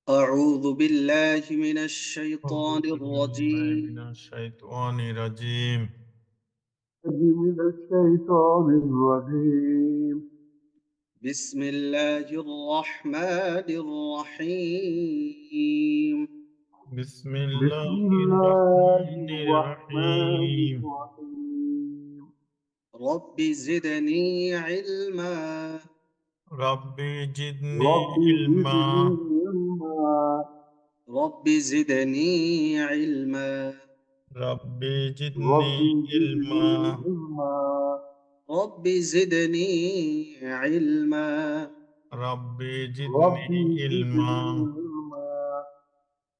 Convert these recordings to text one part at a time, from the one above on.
أعوذ بالله من الشيطان أعوذ بالله من الرجيم الشيطان الرجيم من الشيطان الرجيم بسم الله الرحمن الرحيم بسم بسم الله الله الرحمن الرحمن الرحيم الرحيم رب زدني علما ربي زدني رب علما زدني علما رب زدني علما ربي زدني رب علما زدني علما رب زدني علما ربي رب زدني علما زدني علما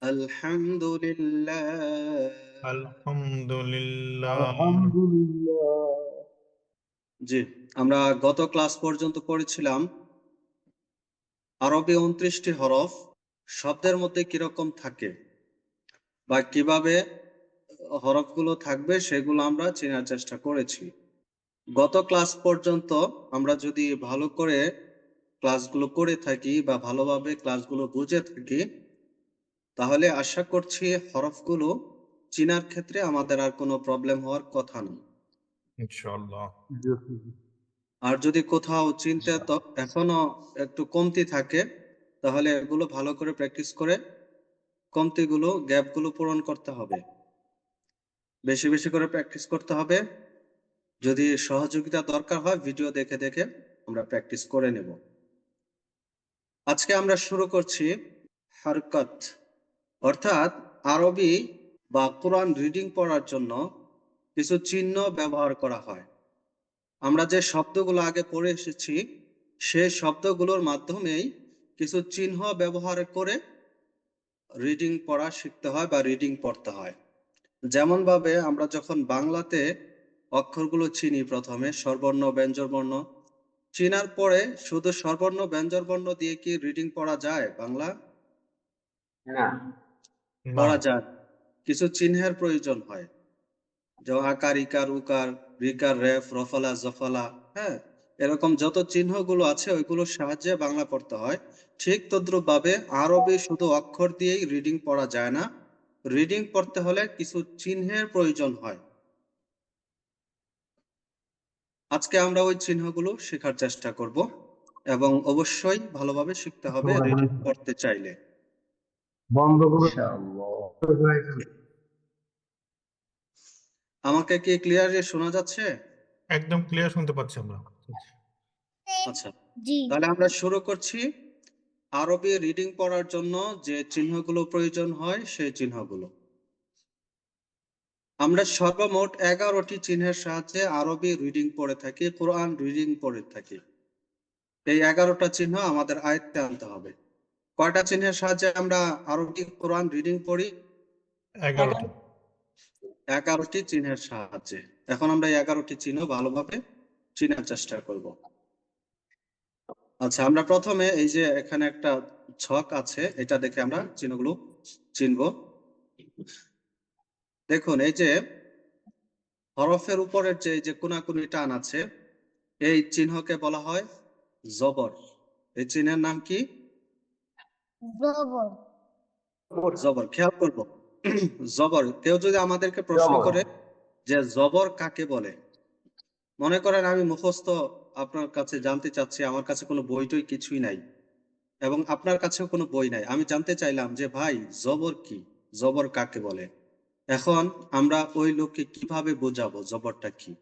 الحمد لله الحمد لله الحمد لله জি আমরা গত ক্লাস পর্যন্ত পড়েছিলাম আরবি 29টি হরফ শব্দের মধ্যে কিরকম থাকে বা কিভাবে হরফগুলো থাকবে সেগুলো আমরা চেনার চেষ্টা করেছি। গত ক্লাস পর্যন্ত আমরা যদি ভালো করে ক্লাসগুলো করে থাকি বা ভালোভাবে ক্লাসগুলো বুঝে থাকি তাহলে আশা করছি হরফগুলো চেনার ক্ষেত্রে আমাদের আর কোনো প্রবলেম হওয়ার কথা নেই। ইনশাআল্লাহ। আর যদি কোথাও চিনতে তো এখনো একটু কমতি থাকে তাহলে এগুলো ভালো করে প্র্যাকটিস করে কমতিগুলো গ্যাপগুলো পূরণ করতে হবে, বেশি বেশি করে প্র্যাকটিস করতে হবে। যদি সহযোগিতা দরকার হয় ভিডিও দেখে দেখে আমরা প্র্যাকটিস করে নেব। আজকে আমরা শুরু করছি হরকত, অর্থাৎ আরবি বা কোরআন রিডিং পড়ার জন্য কিছু চিহ্ন ব্যবহার করা হয়। আমরা যে শব্দগুলো আগে পড়ে এসেছি সেই শব্দগুলোর মাধ্যমেই কিছু চিহ্ন ব্যবহার করে রিডিং পড়া শিখতে হয় বা রিডিং পড়তে হয়। যেমন ভাবে আমরা যখন বাংলাতে অক্ষরগুলো চিনি, প্রথমে স্বরবর্ণ ব্যঞ্জনবর্ণ চিনার পরে শুধু স্বরবর্ণ ব্যঞ্জনবর্ণ দিয়ে কি রিডিং পড়া যায়? বাংলা না পড়া যায়, কিছু চিহ্নের প্রয়োজন হয়, যে আকার, ইকার, উকার, রিকার, রেফ, রফালা, জফালা, হ্যাঁ, এরকম যত চিহ্নগুলো আছে ওইগুলোর সাহায্যে বাংলা পড়তে হয়। ঠিক তদ্রুপ ভাবে আরবি শুধু অক্ষর দিয়েই রিডিং পড়া যায় না, রিডিং পড়তে হলে কিছু চিহ্নের প্রয়োজন হয়। আজকে আমরা ওই চিহ্নগুলো শেখার চেষ্টা করব এবং অবশ্যই ভালোভাবে শিখতে হবে রিডিং পড়তে চাইলে। বন্ধ করে আমাকে কি ক্লিয়ারলি শোনা যাচ্ছে? একদম ক্লিয়ার শুনতে পাচ্ছি আমরা। আচ্ছা, তাহলে আমরা শুরু করছি। আরবি রিডিং পড়ার জন্য যে চিহ্নগুলো প্রয়োজন হয় সেই চিহ্নগুলো আমরা সর্বমোট 11টি চিহ্নের সাহায্যে আরবি রিডিং পড়ে থাকি, কোরআন রিডিং পড়ে থাকি। এই 11টা চিহ্ন আমাদের আয়ত্তে আনতে হবে। কয়টা চিহ্নের সাহায্যে আমরা আরবি কোরআন রিডিং পড়ি? 11টি। 11টি চিহ্নের সাহায্যে। এখন আমরা 11টি চিহ্ন ভালোভাবে চিনার চেষ্টা করব। আচ্ছা, আমরা প্রথমে এই যে এখানে একটা ছক আছে, এটা দেখে আমরা চিহ্নগুলো চিনব। দেখুন, এই যে হরফের উপরের যে কোনাকুনি টান আছে এই চিহ্নকে বলা হয় জবর। এই চিহ্নের নাম কি? জবর। খেয়াল করব, জবর। কেউ যদি আমাদেরকে প্রশ্ন করে যে জবর কাকে বলে, মনে করেন আমি মুখস্থ আপনার কাছে জানতে চাচ্ছি, আমার কাছে কোনো বই টই কিছুই নাই এবং আপনার কাছেও কোনো বই নাই, আমি জানতে চাইলাম যে ভাই জবর কি, জবর কাকে বলে। এখন আমরা ওই লোককে কিভাবে বোঝাবো জবরটা কি?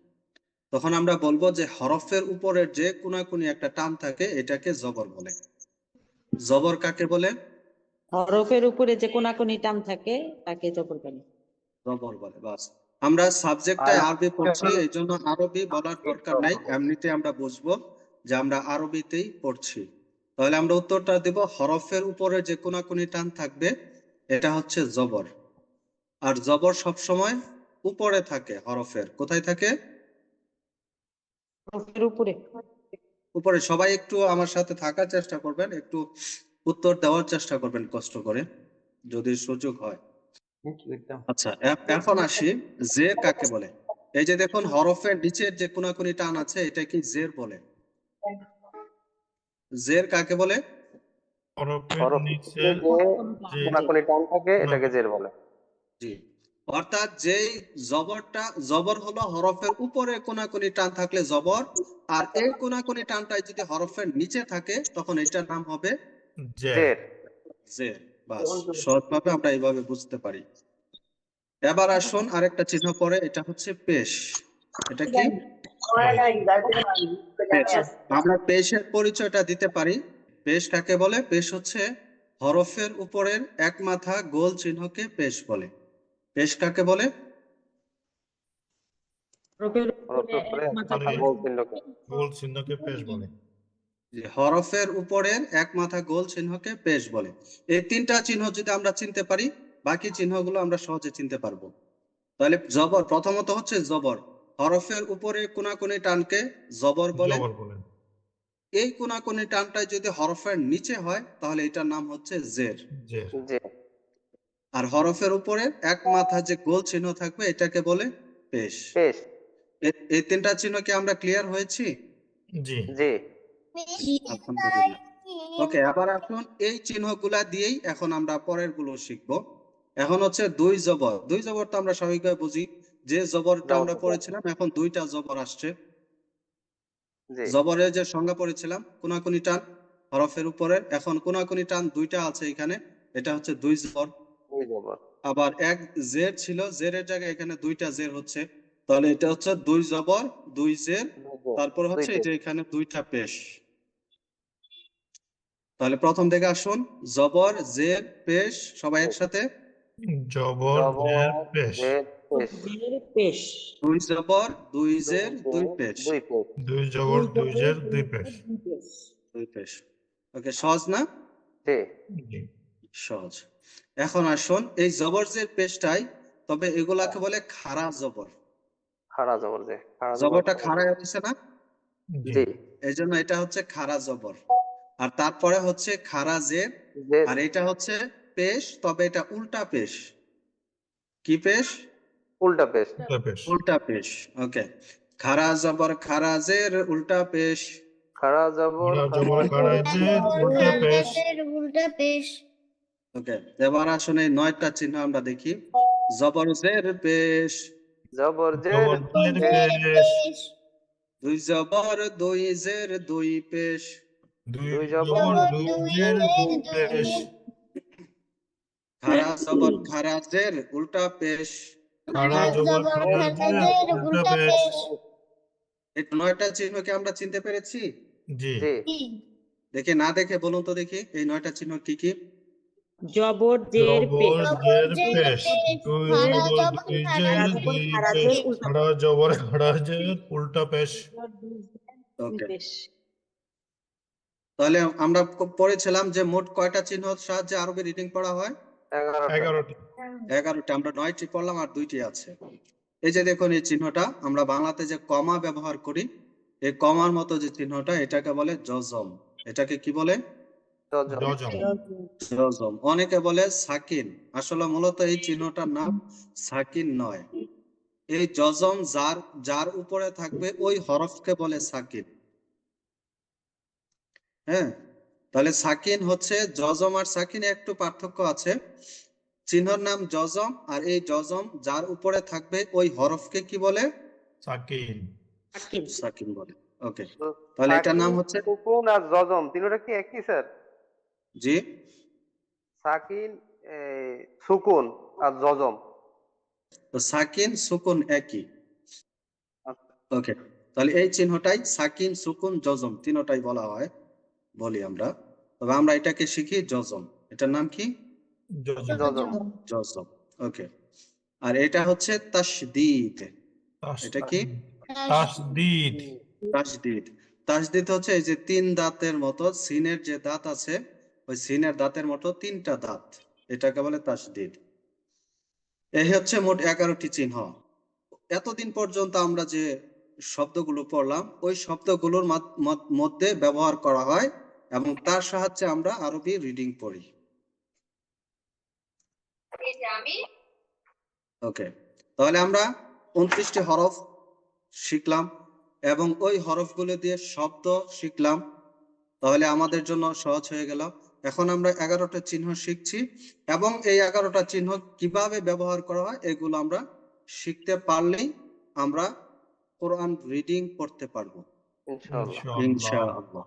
তখন আমরা বলবো যে হরফের উপরের যে কোনাকুনি একটা টান থাকে এটাকে জবর বলে। জবর কাকে বলে? হরফের উপরে যে কোনাকুনি টান থাকে তাকে জবর বলে। জবর বলে, বাস। আমরা সাবজেক্টটাই আরবি পড়ছি, এই জন্য আরবি বলার দরকার নাই, এমনিতে আমরা বুঝবো যে আমরা আরবিতেই পড়ছি। তাহলে আমরা উত্তরটা দেব হরফের উপরে যে কোনাকুনি টান থাকবে এটা হচ্ছে জবর। আর জবর সবসময় উপরে থাকে, হরফের কোথায় থাকে? হরফের উপরে। উপরে। সবাই একটু আমার সাথে থাকার চেষ্টা করবেন, একটু উত্তর দেওয়ার চেষ্টা করবেন কষ্ট করে যদি সুযোগ হয়। আচ্ছা, এখন আসি জের কাকে বলে। এই যে দেখুন হরফের নিচের যে কোনাকুনি টান আছে এটা কি জের বলে। জের কাকে বলে? হরফের হরফ নিচের যে যে কোনাকুনি টান থাকে এটাকে জের বলে। জি, অর্থাৎ যেই জবর হলো হরফের উপরে কোনাকুনি টান থাকলে জবর, আর এই কোনাকুনি টানটাই যদি হরফের নিচে থাকে তখন এটার নাম হবে জের। জের। জের। বাস, সহজভাবে আমরা এইভাবে বুঝতে পারি। এবার আসুন আরেকটা চিহ্ন পরে, এটা হচ্ছে পেশ। এটা কি? পেশ। আমরা পেশের পরিচয়টা দিতে পারি। পেশ কাকে বলে? পেশ হচ্ছে হরফের উপরের এক মাথা গোল চিহ্নকে পেশ বলে। পেশ কাকে বলে? হরফের হরফের উপরে উপরে এক মাথা উপরে গোল চিহ্নকে গোল চিহ্নকে পেশ বলে। যে হরফের উপরের এক মাথা গোল চিহ্নকে পেশ বলে। এই তিনটা চিহ্ন যদি আমরা চিনতে পারি, বাকি চিহ্নগুলো আমরা সহজে চিনতে পারবো। তাহলে জবর, প্রথমত হচ্ছে জবর, হরফের উপরে কোনাকুনি টানকে জবর বলে। জবর বলেন। এই কোনাকুনি টানটাই যদি হরফের নিচে হয় তাহলে এটার নাম হচ্ছে জের। জের। জের। আর হরফের উপরে এক মাথা যে গোল চিহ্ন থাকবে এটাকে বলে পেশ। পেশ। এই তিনটা চিহ্ন কি আমরা ক্লিয়ার হয়েছি? জি। জি। আলহামদুলিল্লাহ। ওকে, আবার আসুন এই চিহ্নগুলা দিয়েই এখন আমরা পরের গুলো শিখবো। এখন হচ্ছে দুই জবর। দুই জবর তো আমরা স্বাভাবিকভাবে বুঝি, যে জবরটা আমরা জবর। পড়েছিলাম, এখন দুইটা জবর আসছে। জি। জবরের যে সংজ্ঞা পড়েছিলাম, কোনাকুনি টান হরফের উপরে, এখন কোনাকুনি টান দুইটা আছে এখানে, এটা হচ্ছে দুই জবর। দুই জবর। আবার এক জের ছিল, জেরের জায়গায় এখানে দুইটা জের হচ্ছে, তাহলে এটা হচ্ছে দুই জবর দুই জের, তারপর হচ্ছে এই যে এখানে দুইটা পেশ। তাহলে প্রথম থেকে আসুন, জবর জের পেশ, সবাই একসাথে। জবর জের পেশ। জের পেশ। জের পেশ। দুই জবর দুই জের দুই পেশ। দুই পেশ। দুই জবর দুই জের দুই পেশ। দুই পেশ। ওকে, সহজ না? জি। জি। সহজ। এখন আসুন এই জবর জের পেশটাই, তবে এগুলাকে বলে খাড়া জবর। খাড়া জবর জে। খাড়া জবর জবরটা খাড়া হচ্ছে না, জি। জি। এই জন্য এটা হচ্ছে খাড়া জবর। আর তারপরে হচ্ছে খাড়া জের, জের। আর এটা হচ্ছে পেশ, তবে এটা উল্টা পেশ। কি পেশ? উল্টা পেশ। উল্টা পেশ। উল্টা পেশ। ওকে, খাড়া জবর খাড়া জের উল্টা পেশ। খাড়া জবর খাড়া জবর খাড়া জের উল্টা পেশ। ওকে, এবার আসলে এই 9টা চিহ্ন আমরা দেখি। জবর জের পেশ, জবর জের জবর জের পেশ। দুই জবর দুই জের দুই পেশ। দুই দুই জবর জবর দুই জের দুই পেশ। খাড়া জবর খাড়া জের উল্টা পেশ। খাড়া জবর খাড়া জের উল্টা পেশ। এই 9টা চিহ্নকে আমরা চিনতে পেরেছি? জি। জি। দেখে না দেখে বলুন তো দেখি এই 9টা চিহ্ন কি কি? জবর জের পেশ। জবর জের পেশ। দুই জবর দুই জের দুই পেশ। খাড়া জবর খাড়া জের উল্টা পেশ। ওকে, তাহলে আমরা পড়েছিলাম যে মোট কয়টা চিহ্ন সাহায্যে আরবি রিডিং পড়া হয়? 11টি। 11টা। আমরা 9টি পড়লাম আর 2টি আছে। এই যে দেখুন এই চিহ্নটা, আমরা বাংলাতে যে কমা ব্যবহার করি, এই কমার মতো যে চিহ্নটা এটাকে বলে জজম। এটাকে কি বলে? জজম। জজম। অনেকে বলে সাকিন, আসলে মূলত এই চিহ্নটার নাম সাকিন নয়। এই জজম যার উপরে থাকবে ওই হরফকে বলে সাকিন। হ্যাঁ, তাহলে সাকিন হচ্ছে জজম আর সাকিনে একটু পার্থক্য আছে। চিহ্নর নাম জজম, আর এই জজম যার উপরে থাকবে ওই হরফকে কি বলে? সাকিন। সাকিন বলে। ওকে, তাহলে এটার নাম হচ্ছে, সুকুন আর জজম তিনটা কি একই স্যার? জি, সাকিন, সুকুন আর জজম। তো সাকিন সুকুন একই। ওকে, তাহলে এই চিহ্নটাই সাকিন সুকুন জজম তিনটাই বলা হয়, বলি আমরা। তবে আমরা এটাকে শিখি জজম। এটার নাম কি? জজম। জজম। জজম। ওকে, আর এটা হচ্ছে তাসদীদ। এটা কি? তাসদীদ। তাসদীদ। তাসদীদ হচ্ছে এই যে 3 দাঁতের মতো, সিনের যে দাঁত আছে ওই সিনের দাঁতের মতো 3টা দাঁত, এটাকে বলে তাসদীদ। এই হচ্ছে মোট 11টি চিহ্ন। এতদিন পর্যন্ত আমরা যে শব্দগুলো পড়লাম ওই শব্দগুলোর মধ্যে ব্যবহার করা হয় এবং তার সাহায্যে আমরা আরবি রিডিং পড়ি। ওকে, তাহলে আমরা 29টি হরফ শিখলাম এবং ওই হরফগুলো দিয়ে শব্দ শিখলাম, তাহলে আমাদের জন্য সহজ হয়ে গেল। এখন আমরা 11টা চিহ্ন শিখছি এবং এই 11টা চিহ্ন কিভাবে ব্যবহার করা হয় এগুলো আমরা শিখতে পারলেই আমরা কোরআন রিডিং পড়তে পারবো ইনশাআল্লাহ। ইনশাআল্লাহ।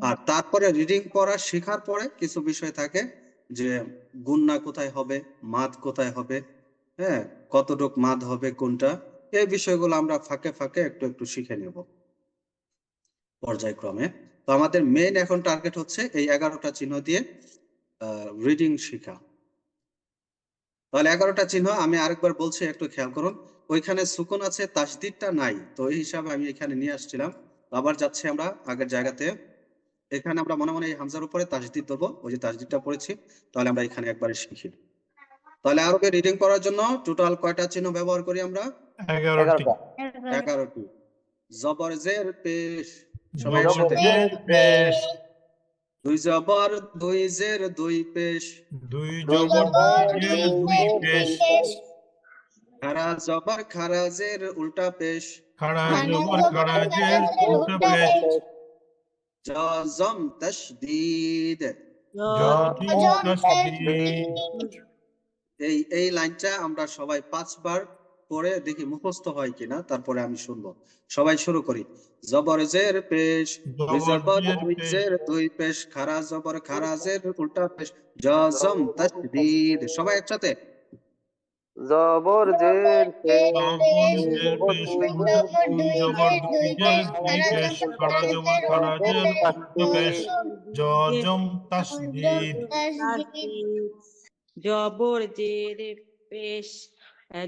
আর তারপরে রিডিং পড়া শেখার পরে কিছু বিষয় থাকে যে গুণনা কোথায় হবে, মাদ কোথায় হবে, হ্যাঁ, কতটুক মাদ হবে কোনটা, এই বিষয়গুলো আমরা ফাঁকে ফাঁকে একটু একটু শিখে নেব পর্যায়ক্রমে। তো আমাদের মেইন এখন টার্গেট হচ্ছে এই 11টা চিহ্ন দিয়ে রিডিং শেখা। তাহলে 11টা চিহ্ন আমি আরেকবার বলছি, একটু খেয়াল করুন। ওইখানে সুকুন আছে, তাসদিদটা নাই, তো এই হিসাবে আমি এখানে নিয়ে আসছিলাম। আবার যাচ্ছি আমরা আগের জায়গাতে। এখানে আমরা মনে মনে এই হামজার উপরে তাসদিদ দেবো, ওই যে তাসদিদটা পড়েছি, তাহলে আমরা এখানে একবারে শিখি। তাহলে আরবে রিডিং করার জন্য টোটাল কয়টা চিহ্ন ব্যবহার করি আমরা? 11টি। 11টি। জবর জের পেশ, সবাই জবর একসাথে। জের পেশ, দুই জবর দুই জের দুই পেশ, দুই জবর দুই জের দুই পেশ, খারা জবর খারা জের উল্টা পেশ, খাড়া জবর খাড়া জের উল্টা পেশ, জজম তাসদীদ। জজম তাসদীদ। এই লাইনটা আমরা সবাই 5 বার পড়ে দেখি মুখস্থ হয় কিনা, তারপরে আমি শুনবো। সবাই শুরু করি। জবর জের পেশ, দুই জবর দুই জের দুই পেশ, খারা জবর খারা জের উল্টা পেশ, জজম তাসদীদ। সবাই একসাথে। জবর জের পেশ, জবর জের পেশ, দুই জবর দুই জের দুই পেশ, খাড়া জবর খাড়া জের উল্টা পেশ, জজম তাসদীদ। জবর জের পেশ,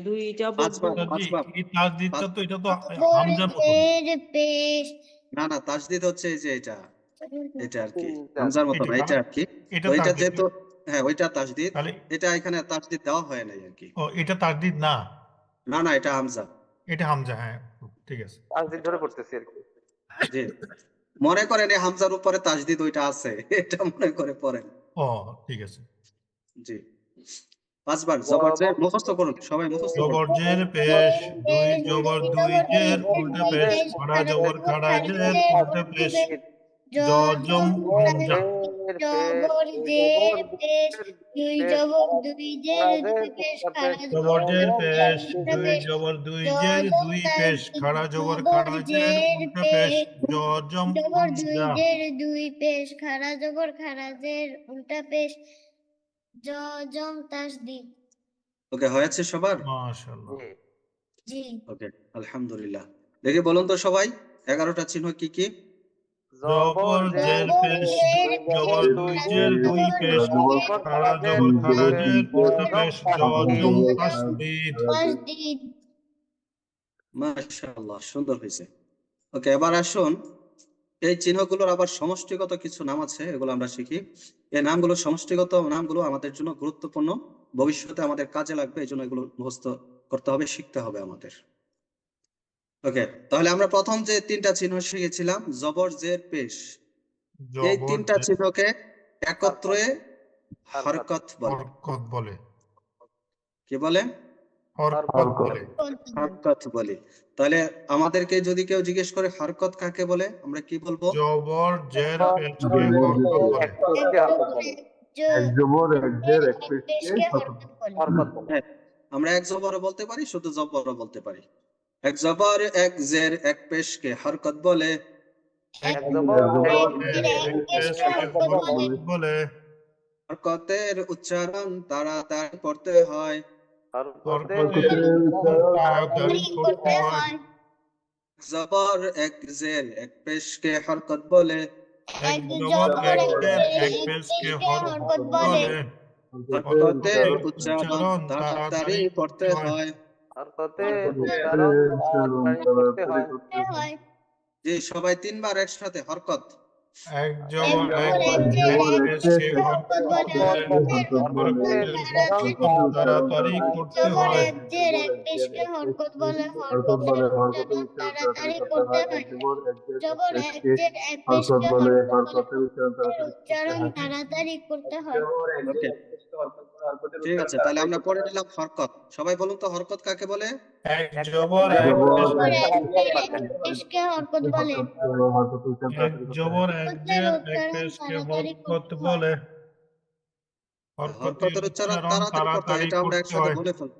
দুই জবর 5 বার, জি, 5 বার। এই তাসদীদটা তো এটা তো হামজার মতো। না না, তাসদীদ হচ্ছে এই যে এটা আর কি, তিনটা। হামজার মতো না, এটা আর কি। এটা তো এটা তাসদীদ। যেহেতু, হ্যাঁ ওইটা তাসদীদ, তাহলে এটা এখানে তাসদীদ দেওয়া হয় নাই আর কি। ও এটা তাসদীদ না, না না, এটা হামজা। এটা হামজা। হ্যাঁ, ঠিক আছে। তাসদীদ ধরে পড়তেছি আর কি। জি, মনে করেন এই হামজার উপরে তাসদীদ ওইটা আছে, এটা মনে করে পড়েন। ও ঠিক আছে। জি, 5 বার জবর জের মুখস্থ করুন, সবাই মুখস্থ করুন। জবর জের পেশ, দুই জবর দুই জের উল্টা পেশ, খাড়া জবর খাড়া জের উল্টা পেশ, জজম হামজা। জবর জের পেশ, দুই জবর দুই জের দুই পেশ, জবর জের পেশ, দুই জবর দুই জের দুই পেশ, খাড়া জবর খাড়া জের উল্টা পেশ, জজম হামজা। দুই পেশ, খাড়া জবর খাড়া জের উল্টা পেশ, জজম তাসদীদ। ওকে, হয়েছে সবার? মাশাআল্লাহ। জি। ওকে, আলহামদুলিল্লাহ। দেখি বলুন তো সবাই, 11টা চিহ্ন কি কি? জবর জের পেশ, দুই জবর দুই জের দুই পেশ, খাড়া জবর খাড়া জের উল্টা পেশ, জজম তাসদীদ। তাসদীদ। মাশাআল্লাহ, সুন্দর হয়েছে। ওকে, এবার আসুন এই চিহ্নগুলোর আবার সমষ্টিগত কিছু নাম আছে, এগুলো আমরা শিখি। এই নামগুলো, সমষ্টিগত নামগুলো আমাদের জন্য গুরুত্বপূর্ণ, ভবিষ্যতে আমাদের কাজে লাগবে, এই জন্য এগুলো মুখস্থ করতে হবে, শিখতে হবে আমাদের। ওকে, তাহলে আমরা প্রথম যে 3টা চিহ্ন শিখেছিলাম, জবর জের পেশ, এই জবর 3টা জের চিহ্নকে একত্রে হরকত বলে। হরকত বলে। কি বলে? হরকত বলে। হরকত বলে। তাহলে আমাদেরকে যদি কেউ জিজ্ঞেস করে হরকত কাকে বলে, আমরা কি বলবো? জবর জের পেশকে হরকত বলে। এক জবর এক জের এক পেশকে হরকত বলে। হ্যাঁ, আমরা এক জবরও বলতে পারি, শুধু জবরও বলতে পারি। এক জবর এক জের এক পেশকে হরকত বলে। এক জবর এক জের এক পেশকে হরকত বলে। বলে। হরকতের উচ্চারণ তাড়াতাড়ি পড়তে হয়। হরকতের উচ্চারণ তাড়াতাড়ি করতে হয়। জবর এক জের এক পেশকে হরকত বলে। এক জবর এক জের এক পেশকে হরকত বলে। হরকতের উচ্চারণ তাড়াতাড়ি পড়তে হয়। হরকতের উচ্চারণ তাড়াতাড়ি করতে হয়। জি, সবাই 3 বার একসাথে হরকত। এক জবর এক জের এক পেশকে হরকত বলে। হরকতের উচ্চারণ তাড়াতাড়ি করতে হয়। এক জের এক পেশকে হরকত বলে। হরকতের উচ্চারণ তাড়াতাড়ি করতে হয়। জবর এক জের এক পেশকে হরকত বলে। উচ্চারণ তাড়াতাড়ি করতে হয়। ওকে, ঠিক আছে, তাহলে আমরা পড়ে নিলাম হরকত। সবাই বলুন তো হরকত কাকে বলে? এক জবর এক জবর পেশ এক পেশকে হরকত বলে হরকত উচ্চারণ এক তাড়াতাড়ি করতে জবর হয়। এক হরকতের জের এক উচ্চারণ পেশকে তাড়াতাড়ি হরকত করতে হয়। বলে হরকতের হরকতের উচ্চারণ উচ্চারণ তাড়াতাড়ি করতে হয়, তাড়াতাড়ি এটা আমরা করতে একসাথে হয়। বলে ফেলবো।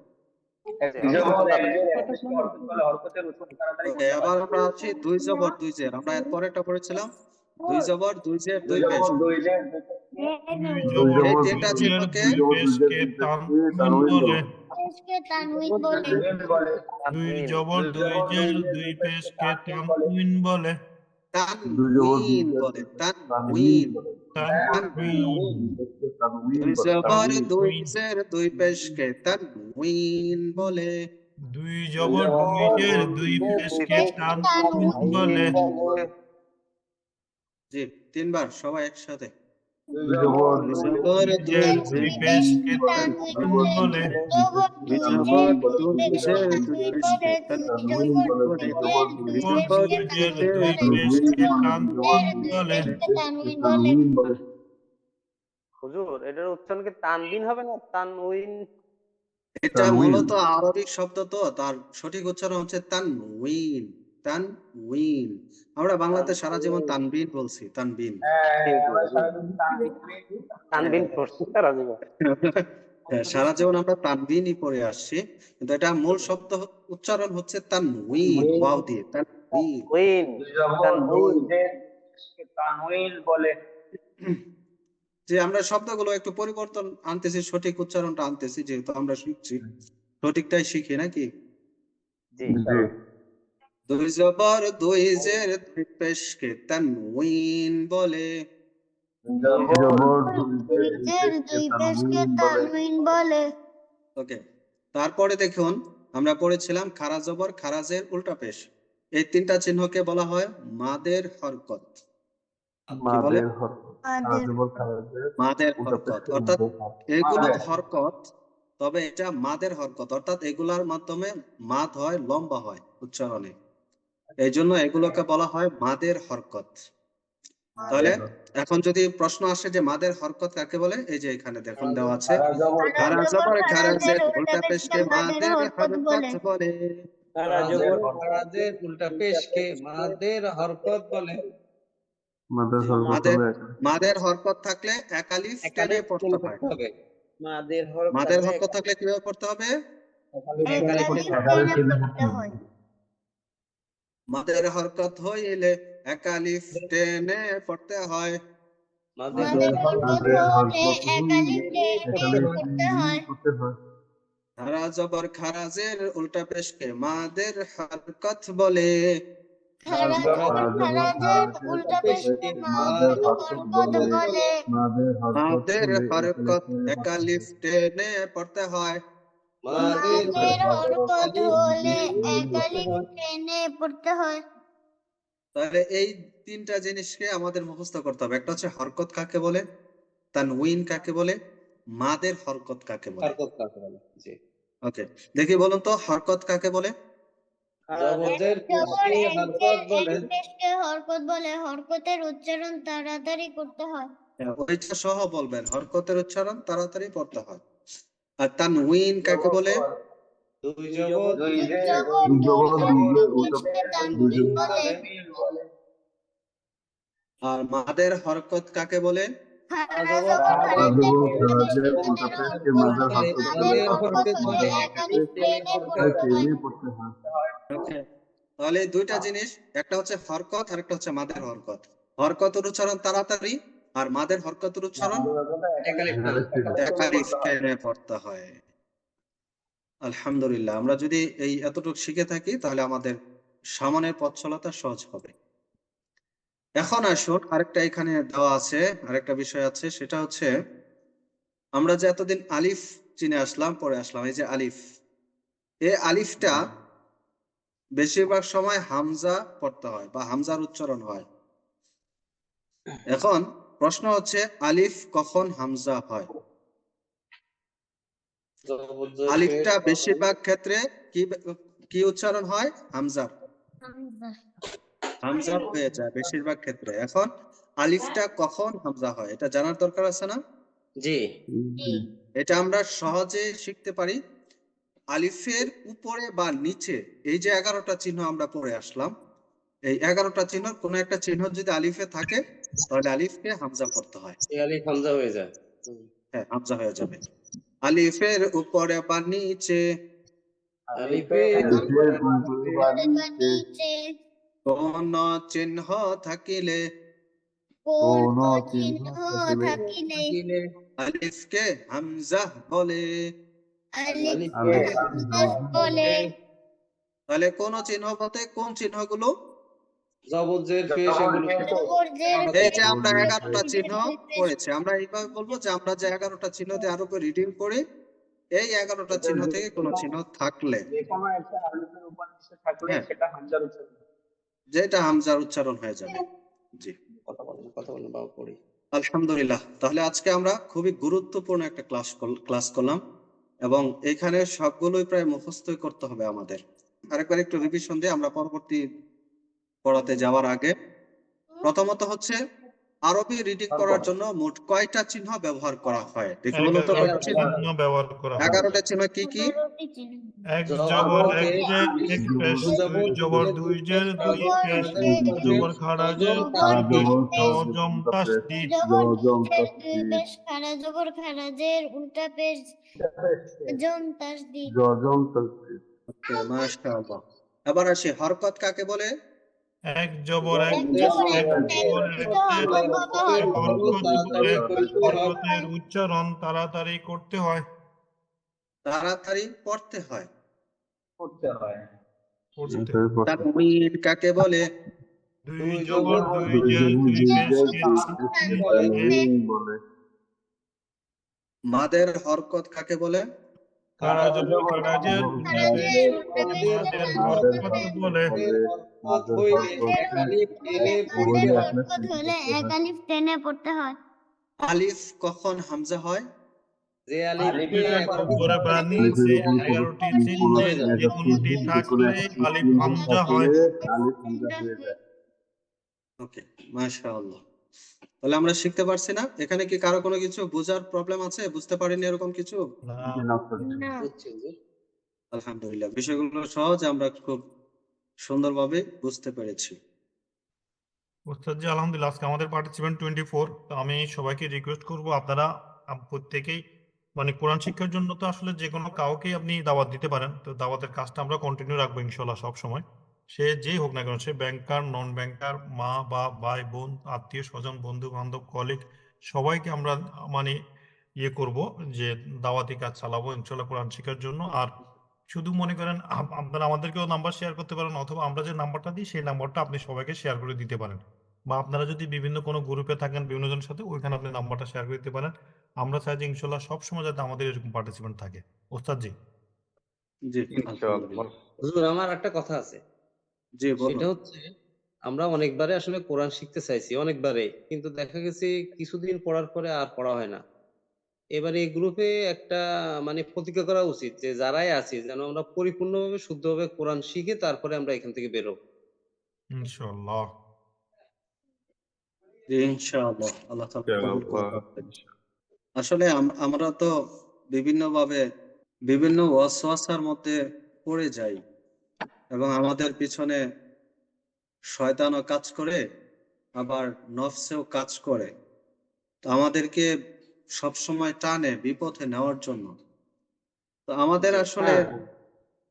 ওকে, এবার আমরা আছি দুই জবর দুই জের। আমরা এর পরেরটা পড়েছিলাম দুই জবর দুই জের দুই পেশ। দুই দুই জবর এই জবর দুই তিনটা দুই চিহ্নকে দুই জবর দুই জের পেশকে দুই পেশকে তানবিন তানউইন বলে। পেশকে তানউইন বলে দুই জবর দুই জের দুই পেশকে তানবিন বলে। দুই জবর দুই তানউইন জের বলে, দুই পেশকে তানউইন তানউইন বলে। তানবিন পেশকে তানউইন দুই বলে, জবর তানউইন। দুই জের দুই পেশকে তানউইন বলে। দুই জবর দুই জের দুই পেশকে তানবিন বলে। জি, তিনবার সবাই একসাথে। দুই জবর দুই দুই জবর দুই দুই জের জের দুই পেশকে তানউইন তানবিন বলে। জবর দুই দুই জবর জের দুই দুই জের পেশকে দুই তানউইন পেশকে বলে তানউইন জবর বলে, দুই দুই জের জবর দুই দুই জবর জের দুই পেশকে জের তানউইন দুই বলে পেশকে তানউইন বলে, দুই জবর তানবিন দুই দুই বলে। পেশকে তানউইন বলে তানউইন বলে। হুজুর এটার উচ্চারণ কি তানবিন হবে না তানউইন? এটা তানউইন। মূলত আরবিক শব্দ, তো তার সঠিক উচ্চারণ হচ্ছে তানউইন। তানউইন। আমরা বাংলাতে সারা জীবন তানবিন বলছি, তানবিন। তানবিন পড়ছি সারা জীবন। হ্যাঁ, সারা জীবন আমরা তানবিনই পড়ে আসছি, কিন্তু এটা মূল শব্দ উচ্চারণ হচ্ছে তানউইন, ওয়াও দিয়ে তানউইন। উইন তানউইন যে আমরা শব্দগুলো একটু পরিবর্তন আনতেছি, সঠিক উচ্চারণটা আনতেছি, যেহেতু আমরা শিখছি সঠিকটাই শিখি নাকি। জি জি। দুই জবর দুই জের দুই পেশকে তানউইন বলে। জবর দুই দুই জের জের দুই দুই পেশকে পেশকে তানউইন বলে। তানউইন বলে ওকে, তারপরে দেখুন আমরা পড়েছিলাম খারা জবর খারাজের উল্টা পেশ। এই তিনটা চিহ্নকে বলা হয় মাদের হরকত। কি বলে? মাদের হরকত। খারা জবর খারাজের মাদের উল্টা হরকত, পেশকে অর্থাৎ মাদের হরকত। এগুলো হরকত, তবে এটা মাদের হরকত, অর্থাৎ এগুলার মাধ্যমে মাদ হয়, লম্বা হয় উচ্চারণে। এই জন্য এগুলোকে বলা হয় মাদের হরকত। তাহলে এখন যদি প্রশ্ন আসে যে মাদের হরকত কাকে বলে, এই যে এখানে দেখুন দেওয়া আছে খারা জবর খারাজের উল্টা পেশকে মাদের হরকত বলে। খারা জবর খারাজের উল্টা পেশকে মাদের হরকত বলে। মাদের হরকত মাদের হলে মাদের হরকত থাকলে এক আলিফ টেনে পড়তে হয়। হবে মাদের হরকত মাদের হরকত থাকলে কিভাবে পড়তে হবে? এক আলিফ একালিফ টেনে টেনে পড়তে হয় মাদের হরকত হইলে এক আলিফ টেনে পড়তে হয়। মাদের মাদের হরকত হরকত মাদের হলে হরকত এক আলিফ টেনে পড়তে হয় করতে হয়। খারা জবর খারাজের উল্টা পেশকে মাদের হরকত বলে। খারা জবর খারাজের উল্টা পেশকে মাদের হরকত বলে মাদের হরকত মাদের হলে হরকত এক আলিফ টেনে পড়তে হয়। মাদের মাদের হরকত হলে এক আলিফ হরকত টেনে পড়তে হয় তাহলে এই তিনটা জিনিসকে আমাদের মুখস্থ করতে হবে। একটা হচ্ছে হরকত কাকে বলে, তানউইন কাকে বলে, মাদের হরকত কাকে বলে। কাকে বলে? জি। ওকে, দেখি বলুন তো হরকত কাকে বলে? জবরদের জবর পেশকে এক হরকত জের বলে। এক পেশকে হরকত বলে হরকতের উচ্চারণ তাড়াতাড়ি করতে হয় ওইটা সহ বলবেন, হরকতের উচ্চারণ তাড়াতাড়ি পড়তে হয়। আর তানউইন কাকে বলে? দুই জবর জবর দুই জবর দুই জের দুই উল্টা পেশকে দুই তানউইন জের বলে আর মাদের হরকত কাকে বলে? খারা জবর খারা জবর খারাজের খারাজের উল্টা পেশকে মাদের হরকত বলে। মাদের হরকত মাদের হলে হরকত এক আলিফ টেনে পড়তে হয় টেনে পড়তে হয়। ওকে, তাহলে এই দুইটা জিনিস, একটা হচ্ছে হরকত আর একটা হচ্ছে মাদের হরকত। হরকতের উচ্চারণ তাড়াতাড়ি, আর মাদের হরকতের উচ্চারণ একালিফ টেনে। এক আলিফ টেনে পড়তে হয়। আলহামদুলিল্লাহ, আমরা যদি এই এতটুকু শিখে থাকি তাহলে আমাদের সামনের পথ চলাটা সহজ হবে। এখন আসুন আরেকটা এখানে দেওয়া আছে, আরেকটা বিষয় আছে, সেটা হচ্ছে আমরা যে এতদিন আলিফ চিনে আসলাম, পড়ে আসলাম, এই যে আলিফ, এই আলিফটা বেশিরভাগ সময় হামজা পড়তে হয় বা হামজার উচ্চারণ হয়। এখন প্রশ্ন হচ্ছে আলিফ কখন হামজা হয়? আলিফটা বেশিরভাগ ক্ষেত্রে কি কি উচ্চারণ হয়? হামজা, হামজা হয়ে যায় বেশিরভাগ ক্ষেত্রে। এখন আলিফটা কখন হামজা হয় এটা জানার দরকার আছে না? জি। এটা আমরা সহজে শিখতে পারি। আলিফের উপরে বা নিচে এই যে 11টা চিহ্ন আমরা পড়ে আসলাম, এই 11টা চিহ্ন কোন একটা চিহ্ন যদি আলিফে থাকে তাহলে আলিফকে হামজা পড়তে হয়। এই আলিফ হামজা হয়ে যায়। হ্যাঁ, হামজা হয়ে যাবে। আলিফের উপরে বা নিচে আলিফের আলিফের উপরে বা উপরে বা নিচে নিচে কোন চিহ্ন থাকিলে কোন কোন চিহ্ন চিহ্ন থাকিলে থাকিলে আলিফকে হামজা বলে। আলিফকে হামজা বলে। তাহলে কোন চিহ্ন বলতে কোন চিহ্নগুলো? জবর পেশ এগুলো জবর জের এই পেশ যে আমরা 11টা চিহ্ন পেশ পড়েছি, আমরা এইভাবে বলবো যে আমরা যে 11টা চিহ্ন দিয়ে আরো রিডিং করি, এই 11টা চিহ্ন থেকে কোন চিহ্ন থাকলে, যেকোনো একটা আলিফের উপর নিচে থাকলে হ্যাঁ, সেটা হামজার উচ্চারণ হবে। যেটা হামজার উচ্চারণ হয়ে যাবে। জি, কথা বলেন বাবা পড়ি। আলহামদুলিল্লাহ। তাহলে আজকে আমরা খুবই গুরুত্বপূর্ণ একটা ক্লাস করলাম এবং এখানে সবগুলোই প্রায় মুখস্থই করতে হবে আমাদের। আরেকবার একটু রিভিশন দিয়ে আমরা পরবর্তী পড়াতে যাওয়ার আগে, প্রথমত হচ্ছে আরবি রিডিং করার জন্য মোট কয়টা চিহ্ন ব্যবহার করা হয় দেখি বলুন তো? 11টা চিহ্ন ব্যবহার করা হয়। 11টা চিহ্ন কি কি? 11টি চিহ্ন। এক জবর এক জবর জের এক পেশ, দুই জবর দুই জের দুই পেশ, তিন জবর খাড়া জের তিন পেশ, জজম তাসদিদ। জবর জজম জের দুই তাসদিদ পেশ খাড়া জবর খাড়া জের উল্টা পেশ জম তাসদিদ। জজম তাসদিদ ওকে, মাশাআল্লাহ। এবার আসি হরকত কাকে বলে? এক জবর এক এক পেশ, জবর এক এক পেশ জবর এক জের হরকতের উচ্চারণ তাড়াতাড়ি করতে হয়। তাড়াতাড়ি পড়তে হয়। করতে হয়। পড়তে। তানউইন কাকে বলে? দুই জবর দুই জের দুই পেশকে তানউইন বলে। মাদের হরকত কাকে বলে? খাড়া জবর খাড়া জের উল্টা পেশ মাদের হরকত বলে। মাদের হরকত হলে এক আলিফ টেনে পড়তে হয়। আলিফ কখন হামজা হয়? যে আলিফকে উপরে বা নিচে 11টি চিহ্নের যে কোনটি থাকলে আলিফ হামজা হয়। আলিফ হামজা হয়ে যায়। ওকে, মাশাআল্লাহ। তাহলে আমরা শিখতে পারছি না? এখানে কি কারো কোনো কিছু বোঝার প্রবলেম আছে? বুঝতে পারেননি এরকম কিছু? না, না আলহামদুলিল্লাহ, বিষয়গুলো সহজ, আমরা খুব সুন্দরভাবে বুঝতে পেরেছি। উস্তাদ জি আলহামদুলিল্লাহ, আজকে আমাদের পার্টিসিপেন্ট 24। তো আমি সবাইকে রিকোয়েস্ট করব আপনারা প্রত্যেকেই মানে কোরআন শিক্ষার জন্য তো আসলে যে কোনো কাউকেই আপনি দাওয়াত দিতে পারেন। তো দাওয়াতের কাজটা আমরা কন্টিনিউ রাখবো ইনশাল্লাহ সব সময়। সে যেই হোক না কেন, সে ব্যাংকার নন ব্যাংকার, মা বা ভাই বোন আত্মীয় স্বজন বন্ধু বান্ধব কলিগ সবাইকে আমরা মানে করব যে দাওয়াতি কাজ চালাবো ইনশাল্লাহ কোরআন শিক্ষার জন্য। আর শুধু মনে করেন আপনারা আমাদেরকেও নাম্বার শেয়ার করতে পারেন, অথবা আমরা যে নাম্বারটা দিই সেই নাম্বারটা আপনি সবাইকে শেয়ার করে দিতে পারেন, বা আপনারা যদি বিভিন্ন কোনো গ্রুপে থাকেন বিভিন্ন জনের সাথে, ওইখানে আপনি নাম্বারটা শেয়ার করে দিতে পারেন। আমরা চাই যে ইনশাল্লাহ সবসময় যাতে আমাদের এরকম পার্টিসিপেন্ট থাকে। ওস্তাদ জি। জি, আলহামদুলিল্লাহ। হুজুর আমার একটা কথা আছে, জি বলুন। সেটা হচ্ছে আমরা অনেকবারে আসলে কোরআন শিখতে চাইছি অনেকবারে, কিন্তু দেখা গেছে কিছুদিন পড়ার পরে আর পড়া হয় না। এবারে এই গ্রুপে একটা মানে প্রতিজ্ঞা করা উচিত যে যারাই আছি যেন আমরা পরিপূর্ণভাবে শুদ্ধভাবে কোরআন শিখে তারপরে আমরা এখান থেকে বেরো। ইনশাল্লাহ। জি, ইনশাআল্লাহ, আল্লাহ তাআলা কবুল করুন। আসলে আমরা তো বিভিন্নভাবে বিভিন্ন ওয়াসওয়াসার মধ্যে পড়ে যাই এবং আমাদের পিছনে শয়তানও কাজ করে, আবার নফসেও কাজ করে। তো আমাদেরকে সবসময় টানে বিপথে নেওয়ার জন্য। তো আমাদের আসলে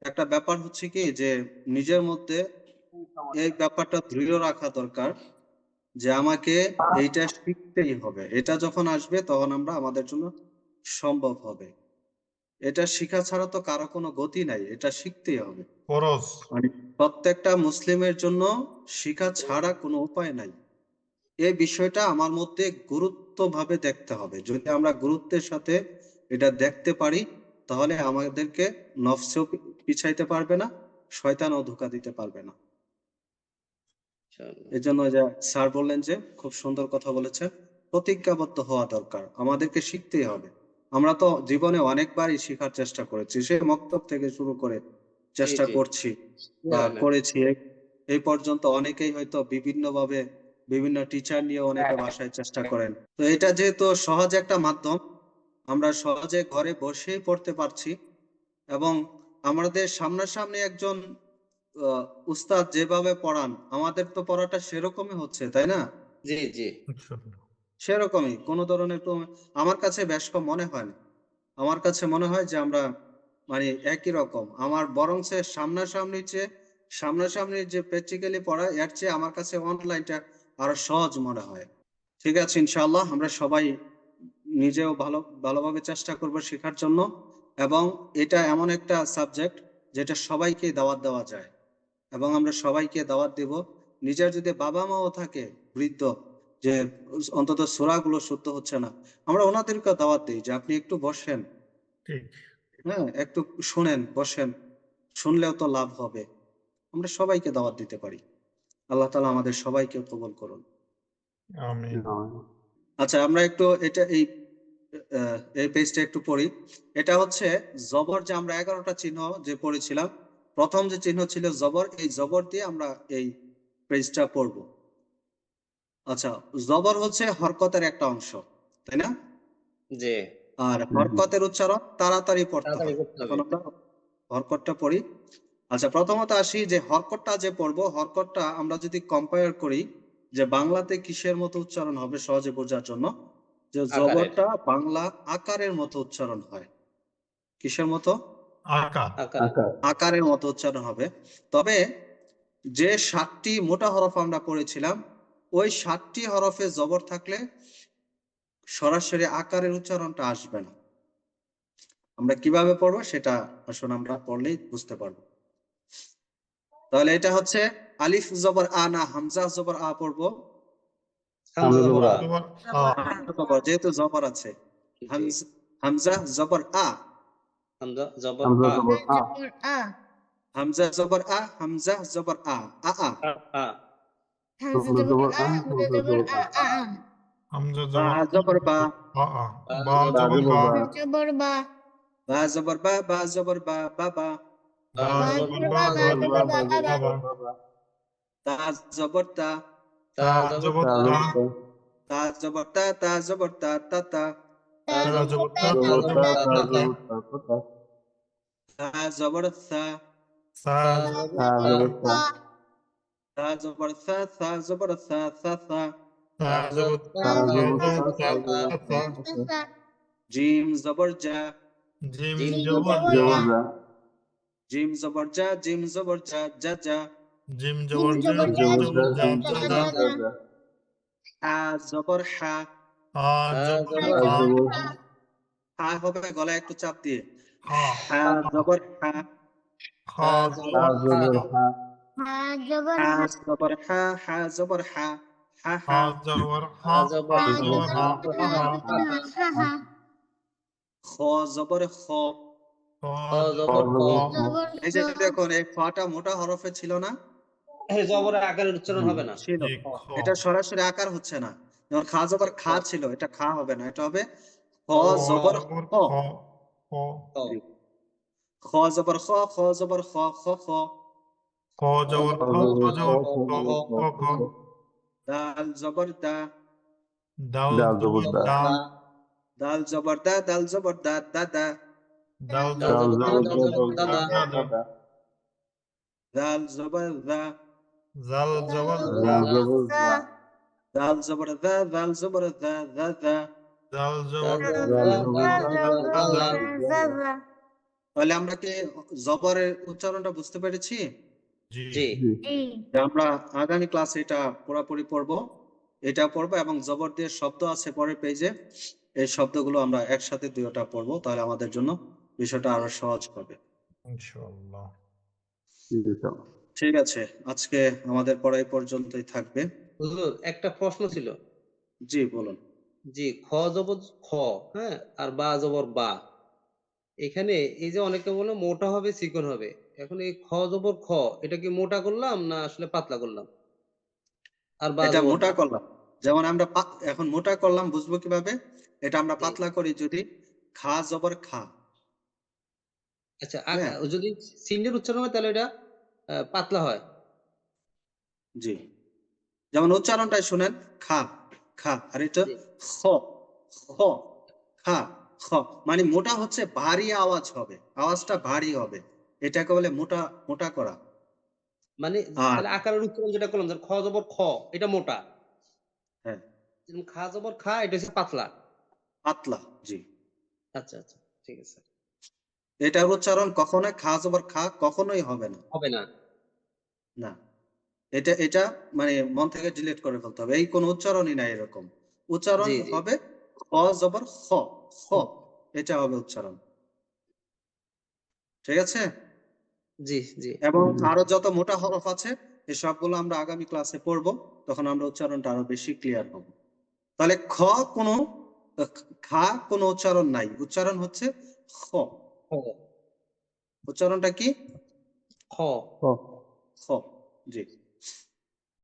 একটা ব্যাপার হচ্ছে কি যে নিজের মধ্যে এই ব্যাপারটা দৃঢ় রাখা দরকার যে আমাকে এইটা শিখতেই হবে। এটা যখন আসবে তখন আমরা আমাদের জন্য সম্ভব হবে। এটা শিখা ছাড়া তো কারো কোনো গতি নাই, এটা শিখতেই হবে। ফরজ। মানে প্রত্যেকটা মুসলিমের জন্য শিখা ছাড়া কোনো উপায় নাই। এই বিষয়টা আমার মধ্যে গুরুত্বভাবে দেখতে হবে। যদি আমরা গুরুত্বের সাথে এটা দেখতে পারি তাহলে আমাদেরকে নফসেও পিছাইতে পারবে না, শয়তানও ধোঁকা দিতে পারবে না। এই জন্য যে স্যার বললেন যে খুব সুন্দর কথা বলেছেন, প্রতিজ্ঞাবদ্ধ হওয়া দরকার, আমাদেরকে শিখতেই হবে। আমরা তো জীবনে অনেকবারই শেখার চেষ্টা করেছি, সে মক্তব থেকে শুরু করে চেষ্টা করছি বা করেছি। এই পর্যন্ত অনেকেই হয়তো বিভিন্নভাবে বিভিন্ন টিচার নিয়ে অনেকে বাসায় চেষ্টা করেন। তো এটা যেহেতু সহজ একটা মাধ্যম, আমরা সহজে ঘরে বসেই পড়তে পারছি এবং আমাদের সামনাসামনি একজন উস্তাদ যেভাবে পড়ান, আমাদের তো পড়াটা সেরকমই হচ্ছে, তাই না? জি জি ইনশাআল্লাহ। সেরকমই কোনো ধরনের আমার কাছে বেশ কম মনে হয় না। আমার কাছে মনে হয় যে আমরা মানে একই রকম। আমার বরং সামনাসামনি যে প্র্যাকটিক্যালি পড়া, এর চেয়ে আমার কাছে অনলাইনটা আরো সহজ মনে হয়। ঠিক আছে, ইনশাআল্লাহ আমরা সবাই নিজেও ভালোভাবে চেষ্টা করব শেখার জন্য, এবং এটা এমন একটা সাবজেক্ট যেটা সবাইকে দাওয়াত দেওয়া যায়, এবং আমরা সবাইকে দাওয়াত দেব। নিজের যদি বাবা মাও থাকে বৃদ্ধ, যে অন্তত সূরাগুলো শুদ্ধ হচ্ছে না, আমরা ওনাদেরকে দাওয়াত দিই যে আপনি একটু বসেন, ঠিক। হ্যাঁ একটু শুনেন, বসেন, শুনলেও তো লাভ হবে। আমরা সবাইকে দাওয়াত দিতে পারি। আল্লাহ তাআলা আমাদের সবাইকে কবুল করুন। আমিন। আচ্ছা, আমরা একটু এই পেজটা একটু পড়ি। এটা হচ্ছে জবর, যে আমরা 11টা চিহ্ন যে পড়েছিলাম, প্রথম যে চিহ্ন ছিল জবর, এই জবর দিয়ে আমরা এই পেজটা পড়ব। আচ্ছা, জবর হচ্ছে হরকতের একটা অংশ, তাই না? জি আর হরকতের উচ্চারণ তাড়াতাড়ি পড়তে তাড়াতাড়ি হয়। করতে হবে। এখন আমরা হরকতটা পড়ি। আচ্ছা, প্রথমত আসি যে হরকতটা যে পড়বো, হরকতটা আমরা যদি কম্পেয়ার করি যে বাংলাতে কিসের মতো উচ্চারণ হবে সহজে বোঝার জন্য, যে আকারের। জবরটা বাংলা আকারের মতো উচ্চারণ হয়। কিসের মতো? আকার। আকার। আকারের মতো উচ্চারণ হবে। তবে যে 7টি মোটা হরফ আমরা পড়েছিলাম, ওই 7টি হরফে জবর থাকলে সরাসরি আকারের উচ্চারণটা আসবে না। আমরা কিভাবে পড়বো সেটা আসলে আমরা পড়লেই বুঝতে পারবো। তাহলে এটা হচ্ছে আলিফ জবর আ না হামজা জবর আ পড়বো? হামজা জবর আ। জবর আ। হামজা জবর, যেহেতু জবর আছে। জি। হামজা জবর আ। হামজা জবর হামজা আ। জবর আ। জবর আ, হামজা জবর আ, হামজা জবর আ, আ আ। আ। হামজা হামজা জবর জবর আ, আ, হামজা হামজা জবর জবর আ, আ। আ আ। হামজা বা জবর জবর বা, আ আ। বা বা জবর জবর বা। বা। জবর বা, বা জবর বা, বা জবর বা, বা বা। বা বা বা জবর জবর জবর বা, বা, জবর বা বা, জবর বা বা, জবর বা বা। বা। বা, বা। তা জবর তা, তা তা জবর জবর তা তা। তা। তা জবর তা, তা জবর তা, তা তা। তা তা জবর জবর তা, তা, তা তা জবর তা, জবর জবর তা তা, তা তা। জবর তা, তা তা। তা জবর সা, সা তা জবর জবর তা তা। জবর তা। তা জবর সা, সা জবর সা, সা সা। তা তা জবর জবর তা, তা। তা তা জবর তা তা, জবর তা তা জবর তা। জবর তা তা, তা। তা তা। জিম জবর জা, জিম জিম জবর জবর জা। জবর যা। জিম জবর জা, জিম জবর জা, যা যা। জিম জিম জবর জা, জবর জিম জা, জবর জবর যা, জা জিম জা জবর জা। জা, জা জা। যা। হা জবর হা। হা তা জবর জবর তা হা। হা। জবর হা, হা হবে গলায় একটু চাপ দিয়ে। হা। হা হা। জবর হা। হা তা তা জবর জবর জবর হা। হা। হা জবর হা হা, জবর হা, হা জবর হা, হা হা হা। জবর তা হা। জবর হা হা হা। জবর হা। জবর হা হা, হা। হা হা, হা। খ জবর খ। খ খ জবর জবর খ। খ। জবর এই খ, যে দেখুন, এই খটা মোটা হরফে ছিল না? এই জবরের আকারের উচ্চারণ হবে না। ছিল। জি খ। এটা সরাসরি আকার হচ্ছে না। যেমন খা জবর খ খা ছিল, এটা খা হবে না, এটা হবে খ খ জবর জবর খ। খ। খ। খ। খ জবর খ, খ জবর খ, খ খ। খ জবর তা খ। খ জবর খ, জবর খ খ। জবর খ, খ খ খ। খ। দাল জবর দা, দাল দা জবর জবর দা। দা। দাল জবর দা, দাল জবর দা, দা দা। দাল তা জবর দাল দা, জবর জবর দা। দাল দা, জবর জবর দাল দা, দাদা। জবর দা দা, দা। দা। দাল জবর দা, জাল জবর দা দা। জবর দা। দাল জবর দা, দাল জবর দা, দা দা। দাল তা জবর জবর দা, দাল দা। জবর দাল দা, জবর দাল দা দা। জবর দা, দা। তাহলে আমরা কি জবরের উচ্চারণটা বুঝতে পেরেছি? জি। জি। জি। জি, যে আমরা আগামী ক্লাসে এটা পুরোপুরি পড়বো, এটা পড়বো, এবং জবর দিয়ে শব্দ আছে পরের পেজে, এই শব্দগুলো আমরা একসাথে দুইটা পড়বো, তাহলে আমাদের জন্য বিষয়টা আরো সহজ হবে। ইনশাআল্লাহ। ইনশাআল্লাহ। ঠিক আছে, আজকে আমাদের পড়া এই পর্যন্তই থাকবে। হুজুর একটা প্রশ্ন ছিল। জি বলুন। জি, খ জবর খ, হ্যাঁ, আর বা জবর বা। এখানে এই যে অনেকে বলে মোটা হবে চিকন হবে, এখন এই খ জবর খ, এটা কি মোটা করলাম না আসলে পাতলা করলাম? আর বা এটা জবর মোটা বা। করলাম, যেমন আমরা এখন মোটা করলাম বুঝবো কিভাবে? এটা আমরা জি। পাতলা করি যদি খা জবর খা। আচ্ছা, হ্যাঁ, যদি সিংহের উচ্চারণ হয় তাহলে এটা পাতলা হয়। জি, যেমন উচ্চারণটাই শুনেন, খা খা, আর এটা জি। খ খ, খা খ। মানে মোটা হচ্ছে ভারী আওয়াজ হবে, আওয়াজটা ভারী হবে। এটাকে বলে মোটা মোটা করা। মানে আর তাহলে আকারের উচ্চারণ যেটা করলাম, খ জবর খ, এটা মোটা। হ্যাঁ, যেমন খা জবর খা, এটা হচ্ছে পাতলা। পাতলা, জি। আচ্ছা আচ্ছা, ঠিক আছে, এটার উচ্চারণ কখনোই খা জবর খা কখনোই হবে না। হবে না। না, এটা এটা মানে মন থেকে ডিলিট করে ফেলতে হবে, এই কোনো উচ্চারণই নাই এরকম। উচ্চারণ জি জি। হবে খ জবর খ, খ, এটা হবে উচ্চারণ। ঠিক আছে? জি জি। এবং আরো যত মোটা হরফ আছে এই সবগুলো আমরা আগামী ক্লাসে পড়বো, তখন আমরা উচ্চারণটা আরো বেশি ক্লিয়ার হব। তাহলে কোনো খা কোনো উচ্চারণ নাই, উচ্চারণ হচ্ছে খ। খ। উচ্চারণটা কি? খ। খ, জি।